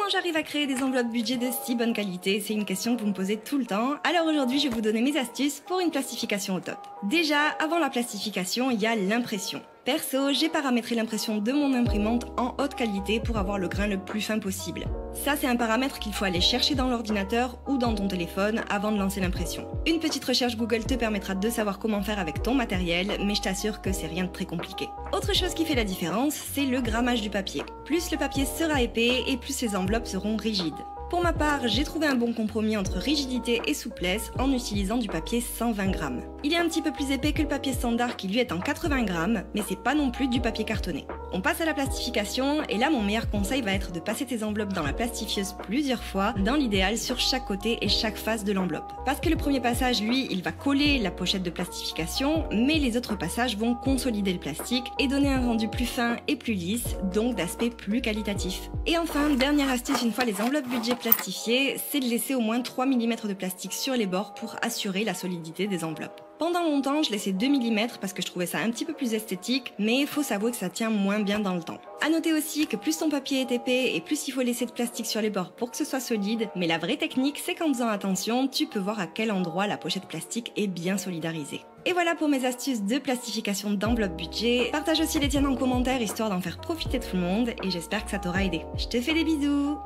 Comment j'arrive à créer des enveloppes budget de si bonne qualité? C'est une question que vous me posez tout le temps. Alors aujourd'hui, je vais vous donner mes astuces pour une plastification au top. Déjà, avant la plastification, il y a l'impression. Perso, j'ai paramétré l'impression de mon imprimante en haute qualité pour avoir le grain le plus fin possible. Ça, c'est un paramètre qu'il faut aller chercher dans l'ordinateur ou dans ton téléphone avant de lancer l'impression. Une petite recherche Google te permettra de savoir comment faire avec ton matériel, mais je t'assure que c'est rien de très compliqué. Autre chose qui fait la différence, c'est le grammage du papier. Plus le papier sera épais et plus les enveloppes seront rigides. Pour ma part, j'ai trouvé un bon compromis entre rigidité et souplesse en utilisant du papier 120 grammes. Il est un petit peu plus épais que le papier standard qui lui est en 80 grammes, mais c'est pas non plus du papier cartonné. On passe à la plastification et là mon meilleur conseil va être de passer tes enveloppes dans la plastifieuse plusieurs fois, dans l'idéal sur chaque côté et chaque face de l'enveloppe. Parce que le premier passage, lui, il va coller la pochette de plastification, mais les autres passages vont consolider le plastique et donner un rendu plus fin et plus lisse, donc d'aspect plus qualitatif. Et enfin, dernière astuce une fois les enveloppes budget plastifiées, c'est de laisser au moins 3 mm de plastique sur les bords pour assurer la solidité des enveloppes. Pendant longtemps, je laissais 2 mm parce que je trouvais ça un petit peu plus esthétique, mais il faut s'avouer que ça tient moins bien dans le temps. A noter aussi que plus ton papier est épais et plus il faut laisser de plastique sur les bords pour que ce soit solide, mais la vraie technique, c'est qu'en faisant attention, tu peux voir à quel endroit la pochette plastique est bien solidarisée. Et voilà pour mes astuces de plastification d'enveloppe budget. Partage aussi les tiennes en commentaire histoire d'en faire profiter tout le monde et j'espère que ça t'aura aidé. Je te fais des bisous!